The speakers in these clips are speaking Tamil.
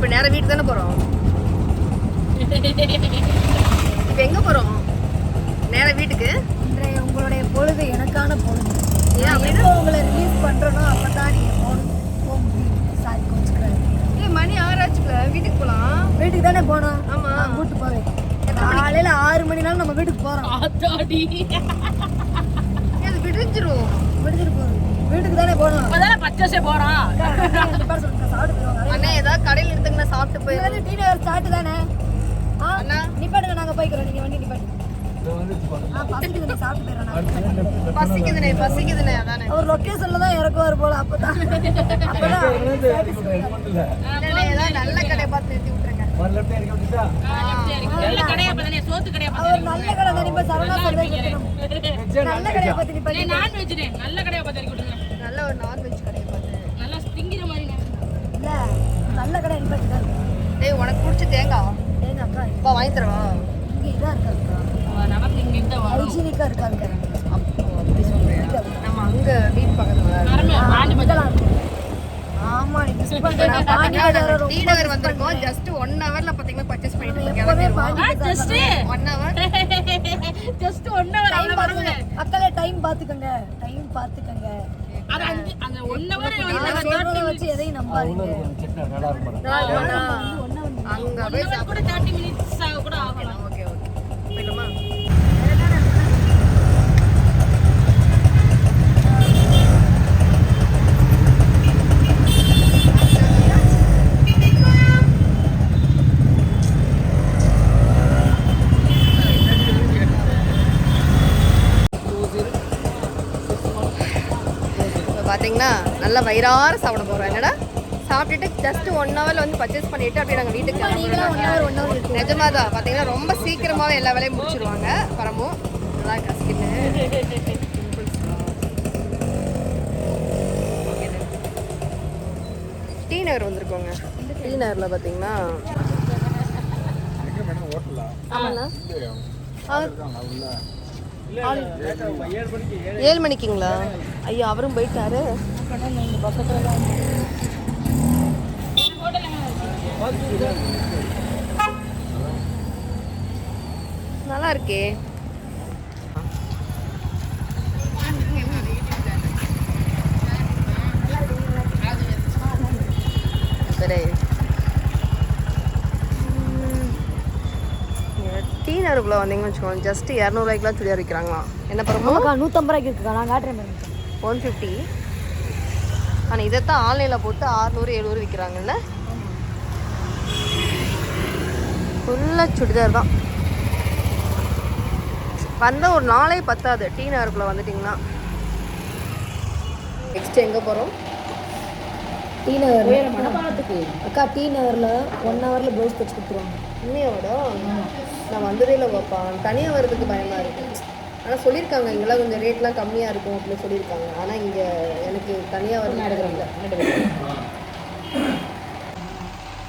இப்போ நேரா வீட்டுக்கு தானே போகிறோம். இப்போ எங்கே போகிறோம்? நேரா வீட்டுக்கு. இன்றைய உங்களுடைய பொழுது எனக்கான பொழுது. ஏன் எப்போ உங்களை ரிலீஸ் பண்ணுறனோ அப்போ தான் நீங்கள் போக முடியும். சாரி கொஞ்சம். மணி 6 ஆச்சுல, வீட்டுக்கு போகலாம். வீட்டுக்கு தானே போகணும். ஆமாம், கூப்பிட்டு போவேன். காலையில் 6 மணினாலும் நம்ம வீட்டுக்கு போகிறோம். அது விடிஞ்சிரும். விடுத்துட்டு போகிறோம். வீட்டுக்கு தானே போகணும். இப்போதானே பச்சை போகிறோம். அண்ணே ஏதாவது கடையில் எடுத்துங்கன்னா சாப்பிட்டு போயிடுறது. டீ நகர் ஸ்டார்ட் தானே. அண்ணா நிப்பாட்டுங்க, நாங்கள் போய்க்கிறோம். நீங்கள் வண்டி நிப்பாட்டுங்க. பசிக்குதுண்ணே, சாப்பிட்டு போயிடறோம். பசிக்குதுண்ணே அதானே. அவர் லொக்கேஷன்ல தான் இறக்குவார் போல. அப்பதான் ஏதாவது நல்ல கடையை பார்த்து நிறுத்தி விட்டுருங்க. நல்ல கடையா பார்த்தா சோத்து கடையா அவர் நல்ல கடை தான். இப்ப சரவணா நல்ல கடையை பார்த்து நிப்பாட்டி. நான்வெஜ் நல்ல கடையா பார்த்து கொடுங்க. நல்ல ஒரு நான்வெஜ் கடையை பார்த்து நல்லா திங்கிற மாதிரி இல்ல நல்ல கடை நிப்பாட்டி. டேய் உனக்கு பிடிச்ச தேங்காய் அக்கா அப்பா வாங்கி தரவா? இங்க இதா இருக்காதுக்கா, நமக்கு இங்க இந்த ஹைஜீனிக்கா இருக்காது. அப்படி சொல்றேன். நம்ம அங்க வீட் பக்கத்துல ஆமா நீ மிஸ் பண்ற. டீ நகர் வந்திருக்கோம். ஜஸ்ட் 1 ஹவர்ல பாத்தீங்கன்னா பர்ச்சேஸ் பண்ணிட்டு இருக்கேன். ஜஸ்ட் 1 ஹவர் அவ்வளவு வருங்க. அக்கலே டைம் பாத்துக்கங்க, டைம் பாத்துக்கங்க. அது அந்த 1 ஹவர் வச்சு எதையும் நம்பாதீங்க. அங்க போய் கூட 30 மினிட்ஸ் கூட ஆகலாம். ஓகே ஓகே போய்டுமா? பார்த்தீங்கன்னா நல்லா வயிறார சாப்பிட போகிறோம். என்னடா சாப்பிட்டுட்டு ஜஸ்ட் 1 ஹவரில் வந்து பர்ச்சேஸ் பண்ணிவிட்டு அப்படியே நாங்கள் வீட்டுக்கு கிளம்புறோம். நிஜமாக தான் பார்த்தீங்கன்னா ரொம்ப சீக்கிரமாகவே எல்லா வேலையும் முடிச்சிருவாங்க. பரமும் நல்லா இருக்கா ஸ்கின்னு. டீ நகர் வந்திருக்கோங்க. டீ நகரில் பார்த்தீங்கன்னா ஆமாண்ணா 7 மணிக்குங்களா? ஐயா அவரும் போயிட்டாரு. நல்லா இருக்கே. சரி டீ நகருக்குள்ள வந்தீங்கன்னு வச்சுக்கோங்க. ஜஸ்ட் 200 ரூபாய்க்குலாம் சுடிதார் விற்கிறாங்களாம். என்ன பரமா? 150 ரூபாய்க்கு இருக்குக்கா. நான் காட்டுறேன் 150. ஆனால் இதைத்தான் ஆன்லைனில் போட்டு 600-700 விற்கிறாங்கல்ல. ஃபுல்லாக சுடிதார் தான். வந்த ஒரு நாளே பத்தாது டீ நகருக்குள்ளே வந்துட்டிங்கன்னா. நெக்ஸ்ட் எங்கே போகிறோம்? டீ நகர் மணப்பாலத்துக்கு. அக்கா டீ நகரில் 1 ஹவரில் ப்ளவுஸ் தைச்சு கொடுத்துருவாங்க. உண்மையோட நான் வந்ததே இல்லை பாப்பா. தனியாக வர்றதுக்கு பயமாக இருக்குது. ஆனால் சொல்லியிருக்காங்க இங்கெல்லாம் கொஞ்சம் ரேட்லாம் கம்மியாக இருக்கும் அப்படின்னு சொல்லியிருக்காங்க. ஆனால் இங்கே எனக்கு தனியாக வர நடக்கிறதில்ல.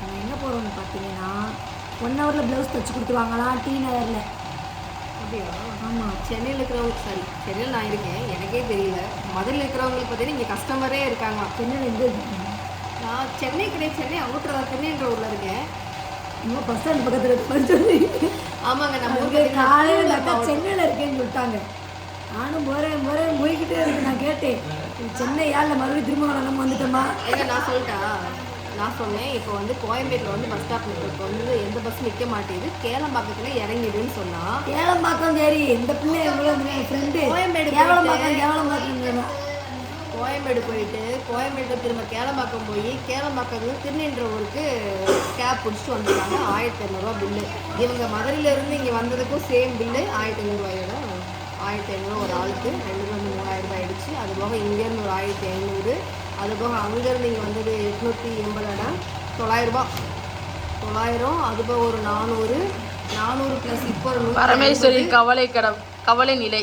நம்ம எங்கே போகிறோம்னு பார்த்தீங்கன்னா 1 ஹவரில் ப்ளவுஸ் தைச்சு கொடுத்துருவாங்களாம் டீ நகரில். அப்படியா? ஆமாம். சென்னையில் இருக்கிறவங்களுக்கு சரி, சென்னையில் நான் இருக்கேன், எனக்கே தெரியல. மதுரையில் இருக்கிறவங்களுக்கு பார்த்தீங்கன்னா இங்கே கஸ்டமரே இருக்காங்க. சென்னையில் எங்கே? நான் சென்னை கிடையாது, சென்னை அவுட்டர் சென்னைன்ற ஊரில் இருக்கேன். இன்னும் பஸ் ஸ்டாண்ட் பக்கத்தில். ஆமாங்க, நம்ம காலையில் அக்கா சென்னையில் இருக்கேன்னு சொல்லிட்டாங்க. நானும் போகிறேன் போய்கிட்டே இருக்கு. நான் கேட்டேன் சென்னை யாரில் மறுபடியும் திரும்ப நம்ம வந்துட்டோமா? ஏங்க நான் சொன்னேன் இப்போ வந்து கோயம்பேட்டில் வந்து பஸ் ஸ்டாப் இப்போ வந்து எந்த பஸ் நிற்க மாட்டேங்குது, கேளம்பாக்கத்தில் இறங்கிடுன்னு சொன்னால். கேளம்பாக்கம் சரி. இந்த பிள்ளை எவ்வளோ ஃப்ரெண்டு கோயம்பேடு கோயம்பேடு போயிட்டு கோயம்பேடு திரும்ப கேளம்பாக்கம் போய் கேளம்பாக்கம் திருநின்ற ஊருக்கு கேப் பிடிச்சிட்டு வந்துருக்காங்க. 1500 பில்லு. இவங்க மதுரையிலேருந்து இங்கே வந்ததுக்கும் சேம் பில்லு 1500 ரூபாயோட. 1500 ஒரு ஆளுக்கு 2 வந்து 3000 ரூபாய் ஆயிடுச்சு. அது போக இங்கேருந்து ஒரு 1500, அது போக அங்கேருந்து இங்கே வந்தது 880, 900 ரூபா. 900, அது போக ஒரு 400 ப்ளஸ் இப்போ ஒரு பரமேஸ்வரி கவலை நிலை.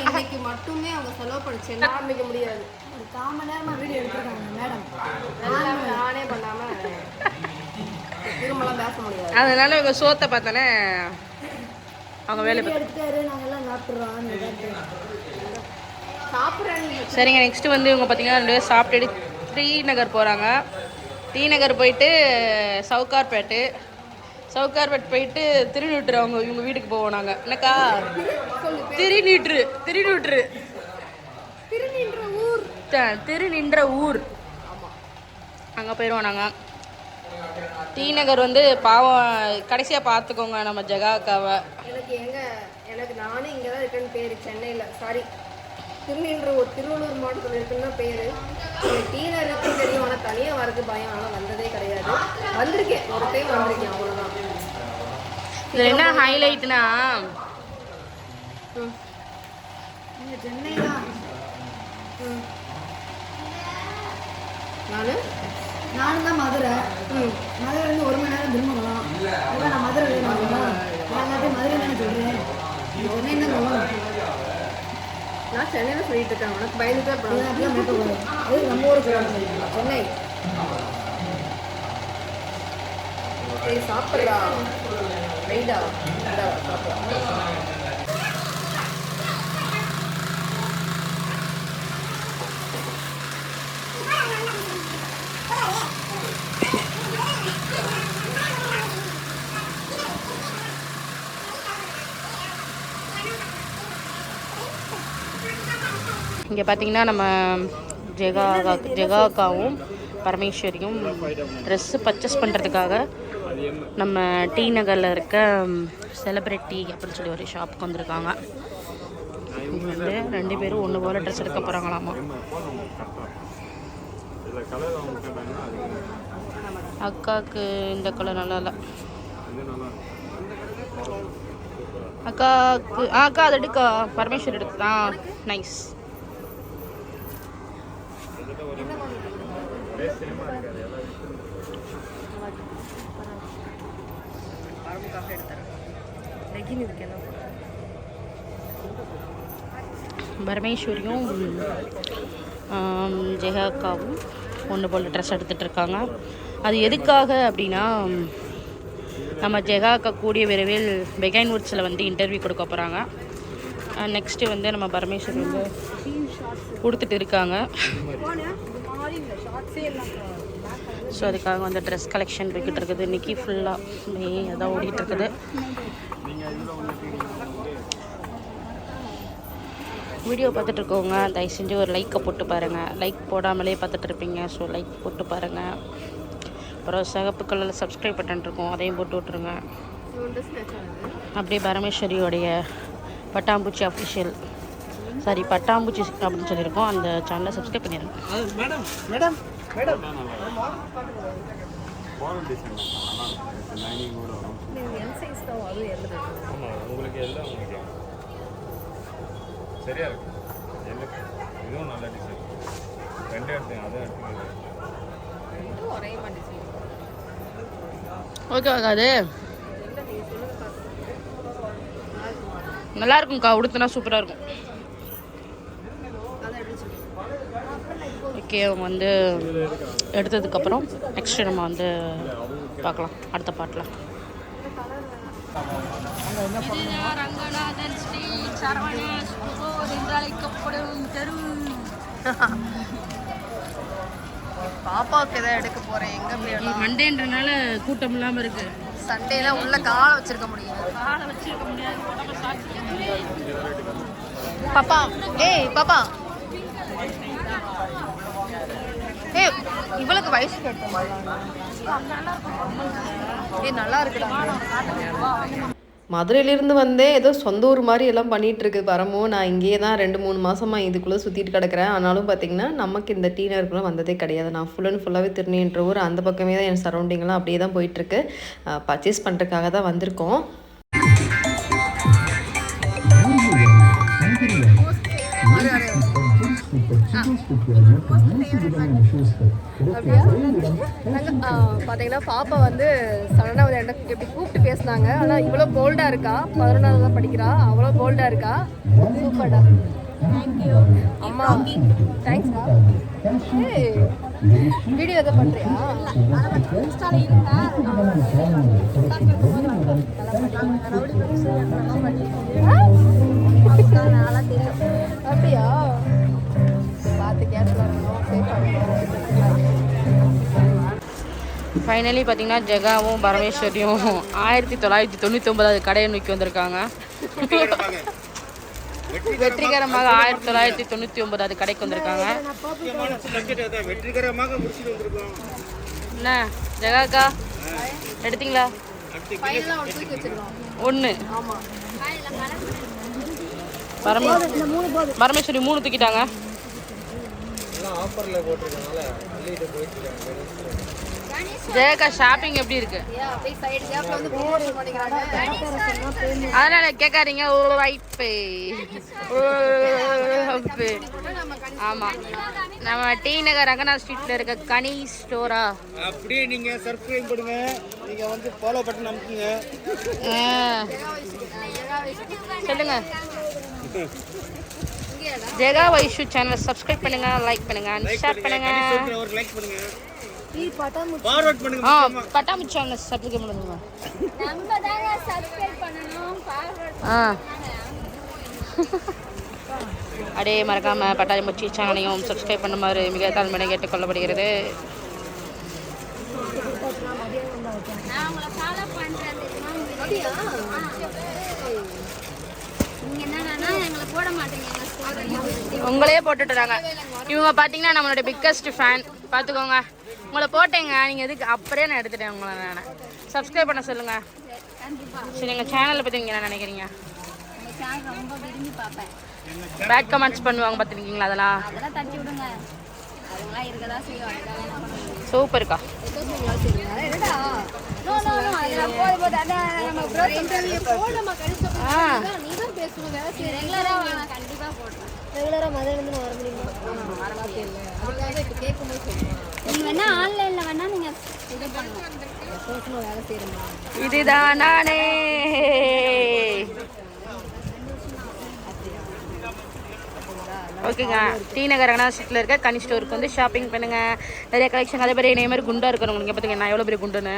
இன்னைக்கு மட்டுமே அவங்க செலவு பண்ண ஆரம்பிக்க முடியாது. ஒரு 1/4 மணி நேரமாக வீடியோ எடுத்துருக்காங்க மேடம். நானே பண்ணாமல் திரும்பலாம் பேச முடியாது. அதனால இவங்க சோத்தை பார்த்தானே அவங்க வேலை எடுத்துட்டாரு. நாங்கள் எல்லாம் சாப்பிட்றோம். சாப்பிட்றாங்க. சரிங்க. நெக்ஸ்ட் வந்து இவங்க பார்த்தீங்கன்னா 2 பேரும் சாப்பிட்டுட்டு டீ நகர் போகிறாங்க. டி நகர் போயிட்டு சவுகார்பேட்டு போயிட்டு திருநீற்று இவங்க வீட்டுக்கு போவோம் நாங்கள். என்னக்கா? திருநின்ற ஊர் அங்கே போயிடுவோம் நாங்கள். டி நகர் வந்து பாவம் கடைசியாக பார்த்துக்கோங்க நம்ம ஜெகாக்காவை. எனக்கு நானும் இங்கே தான் இருக்குன்னு பேர், சென்னையில். சாரி, திருநின்றவூர், திருவள்ளூர் மாவட்டத்தில் இருக்குன்னு தான் பேர். டி நகர் இருக்குன்னு தெரியும், ஆனால் தனியாக வரது பயம். ஆனால் வந்ததே கிடையாது. வந்திருக்கேன், ஒரு டைம் வந்திருக்கேன், அவ்வளோதான். இதில் என்ன ஹைலைட்னா சென்னை தான். நானும் தான் மதுரை. மதுரைலேருந்து 1 மணி நேரம் திரும்பலாம். அதான் நான் மதுரை வேணும். நான் எல்லாத்தையும் மதுரை தானே சொல்கிறேன். சென்னை தான் சொல்லணும். நான் சென்னையில் சொல்லிட்டு இருக்கேன். உனக்கு பயந்துட்டு அப்படியே மேற்கொள்ளும். அது நம்ம ஊருக்கு சென்னை. சரி, சாப்பிட்றா வெயிடா சாப்பிட்றா. இங்கே பார்த்தீங்கன்னா நம்ம ஜெகாக்காவும் பரமேஸ்வரியும் ட்ரெஸ்ஸு பர்ச்சேஸ் பண்ணுறதுக்காக நம்ம டி நகரில் இருக்க செலிப்ரிட்டி அப்படின்னு சொல்லி ஒரு ஷாப்புக்கு வந்திருக்காங்க. இது வந்து 2 பேரும் ஒன்று போல் ட்ரெஸ் எடுக்க போகிறாங்களாமா. அக்காவுக்கு இந்த கலர் நல்லா இல்லை. அக்காவுக்கு அக்கா அது எடுக்க பரமேஸ்வரி எடுத்து நைஸ். பரமேஸ்வரியும் ஜெகாக்காவும் ஒன்று போல் ட்ரெஸ் எடுத்துகிட்டு இருக்காங்க. அது எதுக்காக அப்படின்னா, நம்ம ஜெகாக்கா கூடிய விரைவில் பெகைன் வுட்ஸில் வந்து இன்டர்வியூ கொடுக்க போகிறாங்க. நெக்ஸ்ட்டு வந்து நம்ம பரமேஸ்வரி வந்து கொடுத்துட்டு இருக்காங்க. ஸோ அதுக்காக வந்து ட்ரெஸ் கலெக்ஷன் போய்கிட்டு இருக்குது. இன்றைக்கி ஃபுல்லாக அதான் ஓடிட்டுருக்குது. வீடியோ பார்த்துட்ருக்கோங்க, தயவு செஞ்சு ஒரு லைக்கை போட்டு பாருங்கள். லைக் போடாமலே பார்த்துட்டு இருப்பீங்க. ஸோ லைக் போட்டு பாருங்கள். அப்புறம் சிகப்பு கலரில் சப்ஸ்கிரைப் பட்டன் இருக்கும், அதையும் போட்டு விட்ருங்க. அப்படியே பரமேஸ்வரியோடைய பட்டாம்பூச்சி அஃபிஷியல், சாரி பட்டாம்பூச்சி அப்படின்னு சொல்லியிருக்கோம், அந்த சேனலை சப்ஸ்கிரைப் பண்ணிடுங்க. மேடம் உங்களுக்கு எல்லாம் சரியா இருக்கு. இதுவும் நல்ல டிசைன். 2 எடுத்தேன், அதை எடுத்துக்கோங்க. ஓகே ஆகாது, நல்லா இருக்கும்க்கா. உடுத்துனா சூப்பராக இருக்கும். ஓகே, அவங்க வந்து எடுத்ததுக்கப்புறம் நெக்ஸ்ட்டு நம்ம வந்து பார்க்கலாம் அடுத்த பாட்டில். ரங்கநாதன் ஸ்ரீ சரவணேஷ் என்று அழைக்கப்படும் தெரு. பாப்பாவுக்கு எதாவது எடுக்க போகிறேன். எங்கே போய் மண்டேன்றனால கூட்டம் இல்லாமல் இருக்குது. சண்டேலாம் உள்ள காலை வச்சிருக்க முடியாது. பாப்பா, ஏய் பாப்பா, ஏய் இவளுக்கு வயசு கேட்டோம். நல்லா இருக்குடா. மதுரையிலேருந்து வந்தேன், ஏதோ சொந்த ஊர் மாதிரி எல்லாம் பண்ணிகிட்ருக்கு பரமும். நான் இங்கேயே தான் 2-3 மாதமாக இதுக்குள்ளே சுற்றிட்டு கிடக்கிறேன். ஆனாலும் பார்த்திங்கன்னா நமக்கு இந்த டி நகருக்குள்ளே வந்ததே கிடையாது. நான் ஃபுல்லாகவே திருநின்ற ஊர் அந்த பக்கமே தான் என் சரௌண்டிங்லாம் அப்படியே தான் போயிட்டுருக்கு. பர்ச்சேஸ் பண்ணுறதுக்காக தான் வந்திருக்கோம். பார்த்தீங்கன்னா பாப்பா வந்து சடனாக வந்து எனக்கு எப்படி கூப்பிட்டு பேசினாங்க. ஆனால் இவ்வளோ போல்டாக இருக்கா. 11வது தான் படிக்கிறா. அவ்வளோ போல்டாக இருக்கா. சூப்பர்டா. தேங்க்யூ அம்மா. தேங்க்ஸ்டா. ஏய் வீடியோ எதாவது பண்ணுறியா? அப்படியா? பார்த்து கேர்ஃபுல்லாக இருக்கணும். ஃபைனலி பார்த்தீங்கன்னா ஜெகாவும் பரமேஸ்வரியும் 1999 கடையை நோக்கி வந்திருக்காங்க. வெற்றிகரமாக 1999 கடைக்கு வந்திருக்காங்க. வெற்றிகரமாக முடிச்சுட்டு வந்திருக்கோம். என்ன ஜெகாக்கா எடுத்தீங்களா? ஃபைனலாக அவன் தூக்கி வச்சிருக்கான். ஒன்று ஆமாம். பரமேஸ்வரி 3 தூக்கிட்டாங்க. ஆஃபரில் போட்டிருக்கனால அள்ளிட்டு போயிட்டு ஜெயக்கா ஷாப்பிங் எப்படி இருக்கு? ஏன் அப்படியே சைடு கேப்ல வந்து ப்ரொமோஷன் பண்ணிக்கிறாங்க. அதனால கேட்காதீங்க. வாய்ப்பு ஆமா, நம்ம டி நகர் ரங்கநாத் ஸ்ட்ரீட்ல இருக்க கனி ஸ்டோரா. அப்படியே நீங்க சப்ஸ்கிரைப் பண்ணுங்க, நீங்க வந்து ஃபாலோ பட்டன் அமுக்குங்க. சொல்லுங்க. ஜெகா வைஷு சேனலை சப்ஸ்கிரைப் பண்ணுங்க, லைக் பண்ணுங்க, ஷேர் பண்ணுங்க. ஒரு லைக் பண்ணுங்க, ஃபார்வர்ட் பண்ணுங்க. பட்டாமு சேனலை சப்ஸ்கிரைப் பண்ணுங்க. நம்ம தாங்க சப்ஸ்கிரைப் பண்ணனும், ஃபார்வர்ட் அப்படியே மறக்காம பட்டாம்பூச்சி சேனலையும் சப்ஸ்கிரைப் பண்ணுமாறு மிக தாழ்மையை கேட்டுக்கொள்ளப்படுகிறது. நான் உங்களை ஃபாலோ பண்றேன் தெரியுமா? நீங்க என்னன்னா எங்களை போட மாட்டீங்க எங்க ஸ்டோரியில. உங்களே போட்டுட்டுறாங்க இவங்க. பார்த்தீங்கன்னா நம்மளோட பிக்கஸ்ட் ஃபேன். பார்த்துக்கோங்க, உங்களை போட்டேங்க. நீங்கள் எதுக்கு அப்படியே நான் எடுத்துட்டேன் உங்களை. நான் சப்ஸ்கிரைப் பண்ண சொல்லுங்கள். கண்டிப்பா சரி, எங்கள் சேனலை பற்றி நீங்கள் என்ன நினைக்கிறீங்க? உங்க சேனல் ரொம்ப விரும்பி பார்ப்பேன். பேட் கமெண்ட்ஸ் பண்ணுவாங்க பார்த்துருக்கீங்களா? அதெல்லாம் தட்டி விடுங்க, அவங்களாம் இருக்கதா செய்வாங்க. சூப்பர்க்கா. என்னடா நோ நோ நோ அதெல்லாம் போடு அதான் நம்ம ப்ரோ இன்டர்வியூ போடமா கழிச்சு நீ தான் பேசணும். வேலை செய்ய ரெகுலரா வாங்க, கண்டிப்பா போடுறேன். ரெகுலராக மதுரையிலேருந்து நான் வர முடியுமா? அதுக்காக இப்போ கேட்கும்போது சொல்லுவேன். நீங்க வேணா ஆன்லைன்ல வேணா நீங்க இது பண்ணுங்க. வேலை செய்யணுமா? இதுதான் நானே. ஓகேங்க, டி நகர் ரங்கநாத் ஸ்ட்ரீட்டில் இருக்க கனி ஸ்டோருக்கு வந்து ஷாப்பிங் பண்ணுங்கள். நிறைய கலெக்ஷன். அதே மாதிரி இதே மாதிரி குண்டாக இருக்கிறவங்களுக்கு பார்த்துங்க, நான் எவ்வளோ பெரிய குண்டுன்னு.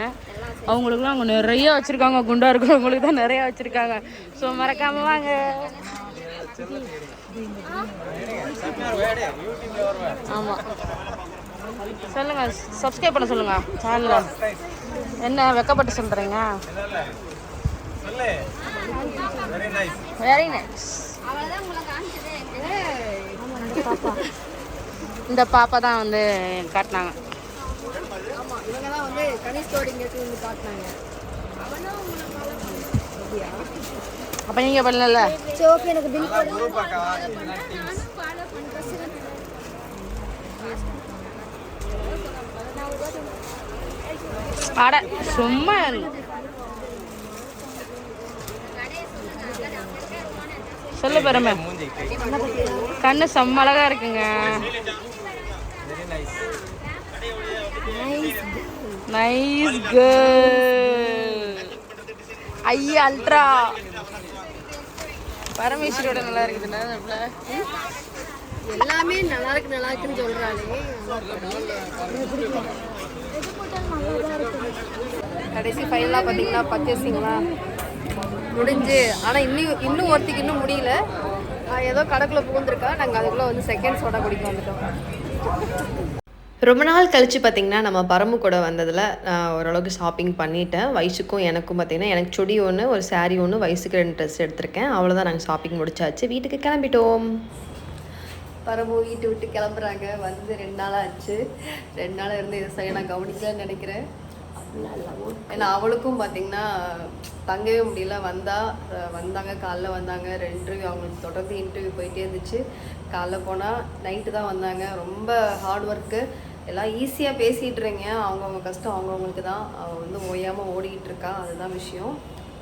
அவங்களுக்குலாம் அவங்க நிறைய வச்சுருக்காங்க. குண்டாக இருக்கிறவங்களுக்கு தான் நிறையா வச்சுருக்காங்க. ஸோ மறக்காமல் வாங்க. ஆமாம், சொல்லுங்கள், சப்ஸ்கிரைப் பண்ண சொல்லுங்கள் சேனலில். என்ன வெக்கப்பட்டு சொல்கிறீங்க? Very nice. அவ்வளவுதான் உங்களை காமிச்சதே. இந்த பாப்பா தான் வந்து காட்டினாங்க. ஆமாம், இவங்க தான் வந்து கனி ஸ்டோரிங்க வந்து காட்டினாங்க. அப்போ நீங்கள் பண்ணல? சரி, ஓகே, எனக்கு பில் போடு. நானும் ஃபாலோ பண்றேன். அட சும்மா சொல்லு பெருமை. கண்ணு செம்ம அழகா இருக்குங்க. Nice girl. ஐயா அல்ட்ரா பரமேஸ்வரியோட நல்லா இருக்குதுண்ணா. எல்லாமே நல்லா இருக்குன்னு சொல்றாளே. கடைசி ஃபைனலாக பார்த்தீங்கன்னா பர்ச்சேசிங்லாம் முடிஞ்சு. ஆனால் இன்னும் ஒருத்திக்கு இன்னும் முடியல. ஏதோ கடைக்குள்ளே புகுந்துருக்கா. நாங்கள் அதுக்குள்ளே வந்து செகண்ட் சோடா குடிக்க வந்துட்டோம். ரொம்ப நாள் கழித்து பார்த்திங்கன்னா நம்ம பரம்பு கூட வந்ததில் நான் ஓரளவுக்கு ஷாப்பிங் பண்ணிட்டேன். வயசுக்கும் எனக்கும் பார்த்திங்கன்னா எனக்கு சுடி ஒன்று, ஒரு சாரீ ஒன்று, வயசுக்கு 2 ட்ரெஸ் எடுத்திருக்கேன். அவ்வளோதான், நாங்கள் ஷாப்பிங் முடிச்சாச்சு. வீட்டுக்கு கிளம்பிட்டோம். பரம்பு வீட்டு விட்டு கிளம்புறாங்க. வந்து 2 நாள் ஆச்சு. 2 நாள் இருந்து இதை சரியாக நான் கவனிக்கலன்னு நினைக்கிறேன். ஏன்னா அவளுக்கும் பார்த்திங்கன்னா தங்கவே முடியல. வந்தாங்க காலைல வந்தாங்க. 2 இன்டர்வியூ அவங்களுக்கு தொடர்ந்து இன்டர்வியூ போயிட்டே இருந்துச்சு. காலைல போனால் நைட்டு தான் வந்தாங்க. ரொம்ப ஹார்ட் ஒர்க்கு. எல்லாம் ஈஸியாக பேசிகிட்ருங்க. அவங்கவுங்க கஷ்டம் அவங்கவுங்களுக்கு தான். அவள் வந்து ஓயாமல் ஓடிக்கிட்டு இருக்கா. அதுதான் விஷயம்.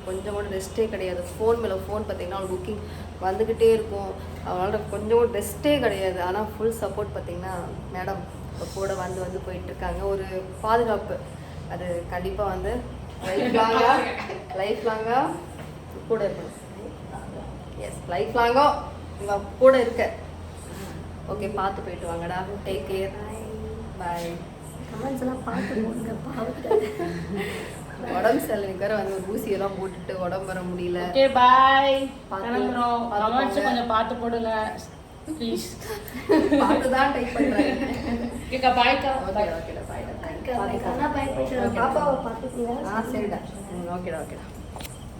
கொஞ்சம் கூட ரெஸ்ட்டே கிடையாது. ஃபோன் மேலே ஃபோன் பார்த்திங்கன்னா அவள் புக்கிங் வந்துக்கிட்டே இருக்கும். அவளால் கொஞ்சம் கூட ரெஸ்ட்டே கிடையாது. ஆனால் ஃபுல் சப்போர்ட் பார்த்திங்கன்னா மேடம் இப்போ கூட வந்து போயிட்டுருக்காங்க. ஒரு பாதுகாப்பு அது கண்டிப்பாக வந்து லைஃப் லாங்காக கூட இருக்கணும். எஸ், லைஃப் லாங்கோ இவங்க கூட இருக்க. ஓகே, பார்த்து போயிட்டு வாங்கடா. டேக் கேர், பாய். கமெண்ட்ஸ் எல்லாம் பார்த்து போடுங்க. உடம்பு சரியில்லை வந்து ஒரு ஊசியெல்லாம் போட்டுட்டு உடம்பு வர முடியல. Okay bye. கிளம்புறோம். கமெண்ட்ஸ் கொஞ்சம் பார்த்து போடுங்க ப்ளீஸ். பார்த்து தான் டைப் பண்ணுறேன். ஓகே பாய்க்கா. ஓகே, பாய். தேங்க்யூ. கண்ணா பையன் போயிட்டு வரேன். பாப்பாவை பார்த்துக்கீங்க. சரிடா. ஓகேடா ஓகேடா.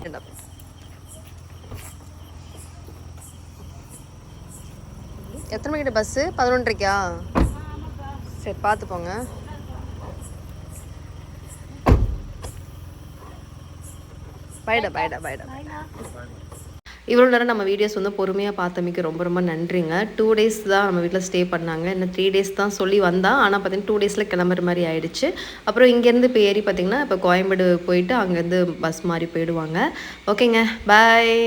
சரிடா. எத்தனை மணிக்கிட்ட பஸ்ஸு? 11:30க்கா? சரி பார்த்து போங்க. பாய்டா. இவ்வளோ நேரம் நம்ம வீடியோஸ் வந்து பொறுமையாக பார்த்தமைக்கு ரொம்ப ரொம்ப நன்றிங்க. 2 days தான் நம்ம வீட்டில் ஸ்டே பண்ணாங்க. இன்னும் 3 days தான் சொல்லி வந்தான். ஆனால் பார்த்தீங்கன்னா 2 daysல கிளம்புற மாதிரி ஆயிடுச்சு. அப்புறம் இங்கேருந்து இப்போ ஏறி பார்த்தீங்கன்னா இப்போ கோயம்பேடு போயிட்டு அங்கேருந்து பஸ் மாதிரி போயிடுவாங்க. ஓகேங்க, பாய்.